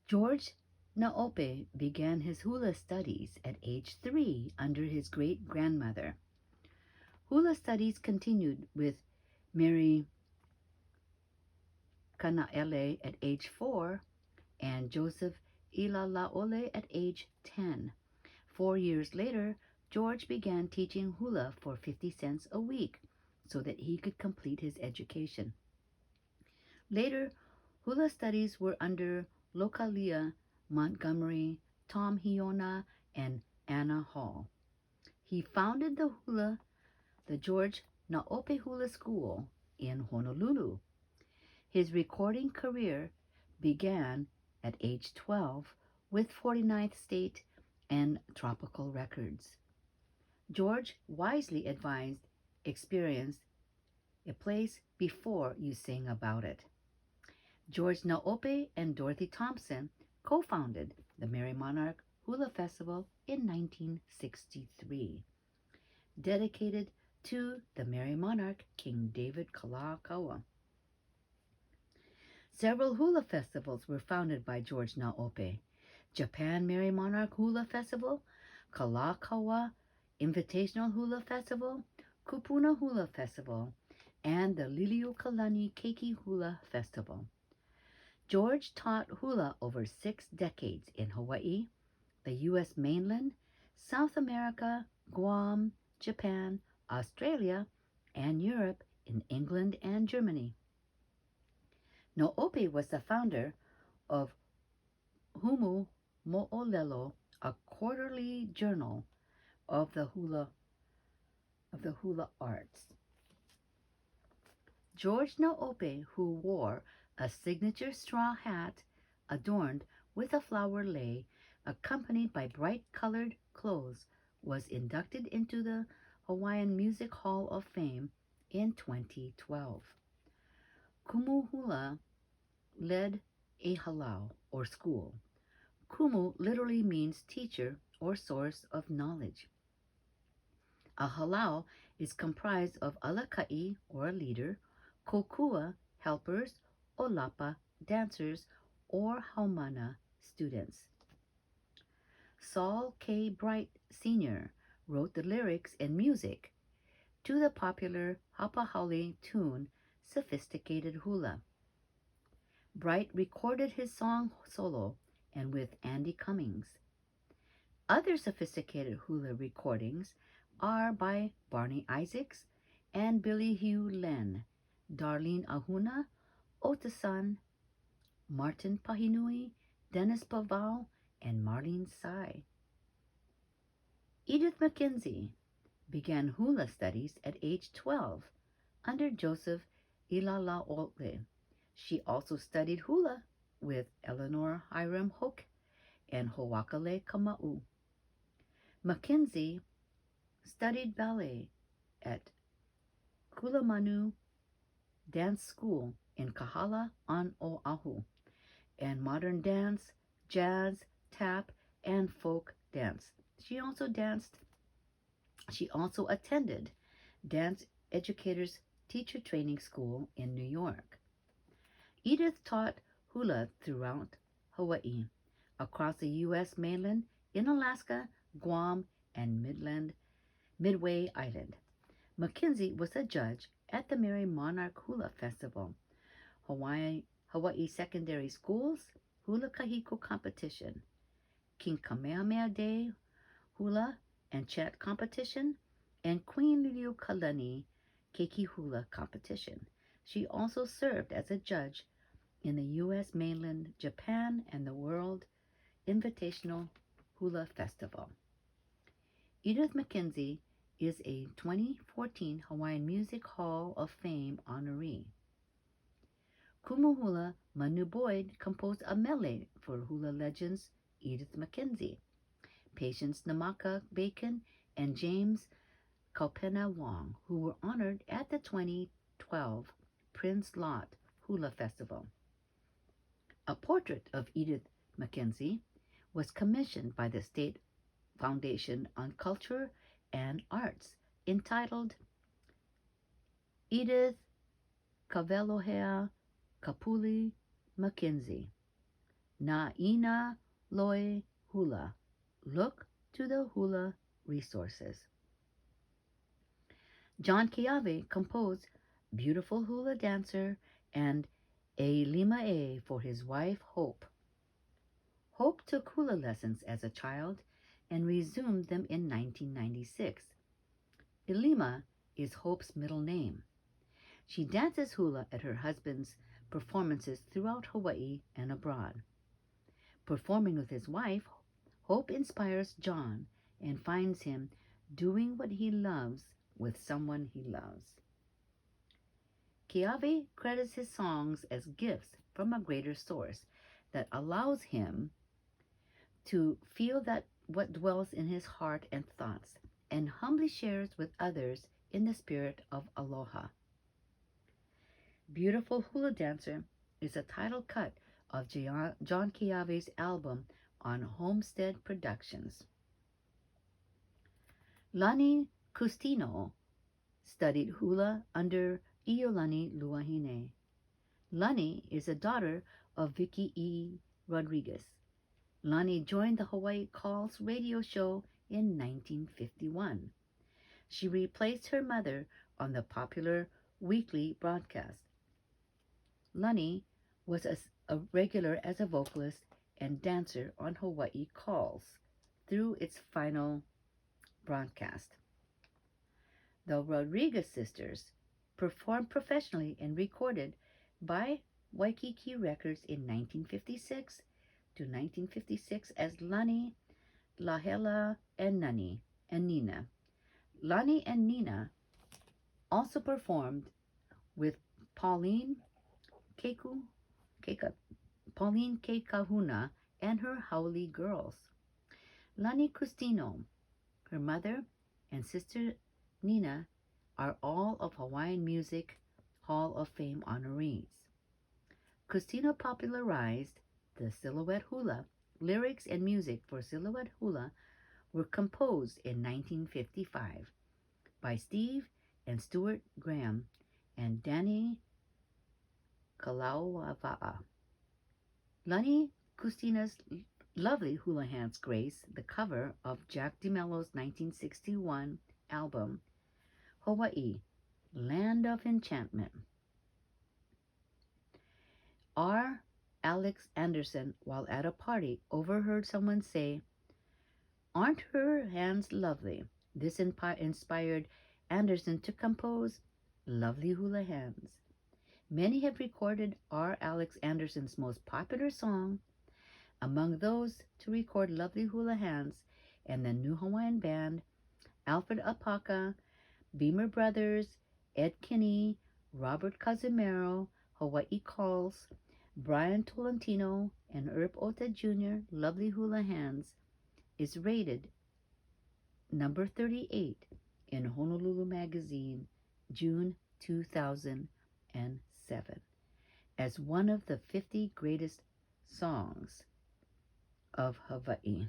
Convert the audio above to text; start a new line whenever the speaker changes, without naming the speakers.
George Naope began his hula studies at age 3 under his great-grandmother. Hula studies continued with Mary Kanaele at age 4 and Joseph Ilalaole at age 10. 4 years later, George began teaching hula for 50 cents a week so that he could complete his education. Later, hula studies were under Lokalia Montgomery, Tom Hiona, and Anna Hall. He founded the George Naope Hula School in Honolulu. His recording career began at age 12 with 49th State and Tropical Records. George wisely advised, experience a place before you sing about it. George Naope and Dorothy Thompson co-founded the Merry Monarch Hula Festival in 1963, dedicated to the Merry Monarch King David Kalakaua. Several hula festivals were founded by George Naope: Japan Merry Monarch Hula Festival, Kalakaua Invitational Hula Festival, Kupuna Hula Festival, and the Liliuokalani Keiki Hula Festival. George taught hula over 6 decades in Hawaii, the U.S. mainland, South America, Guam, Japan, Australia, and Europe, in England and Germany. Naope was the founder of Humu Mo'olelo, a quarterly journal of the hula arts. George Naope, who wore a signature straw hat adorned with a flower lei, accompanied by bright-colored clothes, was inducted into the Hawaiian Music Hall of Fame in 2012. Kumu Hula led a halau, or school. Kumu literally means teacher or source of knowledge. A halau is comprised of alakai, or a leader, kokua, helpers, olapa, dancers, or haumana, students. Saul K. Bright Sr. wrote the lyrics and music to the popular Hapahaole tune Sophisticated Hula. Bright recorded his song solo and with Andy Cummings. Other sophisticated hula recordings are by Barney Isaacs and Billy Hugh Len, Darlene Ahuna, Otasan, Martin Pahinui, Dennis Pavao, and Marlene Tsai. Edith McKenzie began hula studies at age 12 under Joseph Ilalaole. She also studied hula with Eleanor Hiram Hoke and Hoakale Kamau. Mackenzie studied ballet at Kulamanu Dance School in Kahala on Oahu, and modern dance, jazz, tap, and folk dance. She also attended Dance Educators Teacher Training School in New York. Edith taught hula throughout Hawaii, across the U.S. mainland, in Alaska, Guam, and Midway Island. Mackenzie was a judge at the Merry Monarch Hula Festival, Hawaii Secondary Schools Hula Kahiko Competition, King Kamehameha Day Hula and Chant Competition, and Queen Liliuokalani Keiki Hula Competition. She also served as a judge in the U.S. mainland, Japan, and the World Invitational Hula Festival. Edith McKenzie is a 2014 Hawaiian Music Hall of Fame honoree. Kumu Hula Manu Boyd composed a mele for hula legends Edith McKenzie, Patience Namaka Bacon, and James Kaupena Wong, who were honored at the 2012 Prince Lot Hula Festival. A portrait of Edith McKenzie was commissioned by the State Foundation on Culture and Arts, entitled Edith Kavelohea Kapuli McKenzie, Na ina loe hula. Look to the hula resources. John Kiave composed Beautiful Hula Dancer and A Lima A for his wife Hope. Hope took hula lessons as a child and resumed them in 1996. Ilima is Hope's middle name. She dances hula at her husband's performances throughout Hawaii and abroad. Performing with his wife, Hope inspires John and finds him doing what he loves with someone he loves. Kiave credits his songs as gifts from a greater source that allows him to feel that what dwells in his heart and thoughts, and humbly shares with others in the spirit of aloha. Beautiful Hula Dancer is a title cut of John Kiave's album on Homestead Productions. Lani Custino studied hula under Iolani Luahine. Lani is a daughter of Vicky E. Rodriguez. Lani joined the Hawaii Calls radio show in 1951. She replaced her mother on the popular weekly broadcast. Lani was a regular as a vocalist and dancer on Hawaii Calls through its final broadcast. The Rodriguez sisters performed professionally and recorded by Waikiki Records in 1956 to 1956 as Lani, Lahela, and Nina. Lani and Nina also performed with Pauline Kekahuna and her Haole girls. Lani Custino, her mother, and sister Nina are all of Hawaiian Music Hall of Fame honorees. Custino popularized the silhouette hula. Lyrics and music for silhouette hula were composed in 1955 by Steve and Stuart Graham and Danny Kalauava'a. Lani Custino's lovely hula hands grace the cover of Jack DeMello's 1961 album, Hawaii, Land of Enchantment. R. Alex Anderson, while at a party, overheard someone say, "Aren't her hands lovely?" This inspired Anderson to compose Lovely Hula Hands. Many have recorded R. Alex Anderson's most popular song. Among those to record Lovely Hula Hands and the New Hawaiian Band, Alfred Apaka, Beamer Brothers, Ed Kinney, Robert Cazimero, Hawaii Calls, Brian Tolentino, and Herb Ota Jr., Lovely Hula Hands, is rated number 38 in Honolulu Magazine, June 2007, as one of the 50 greatest songs of Hawaii.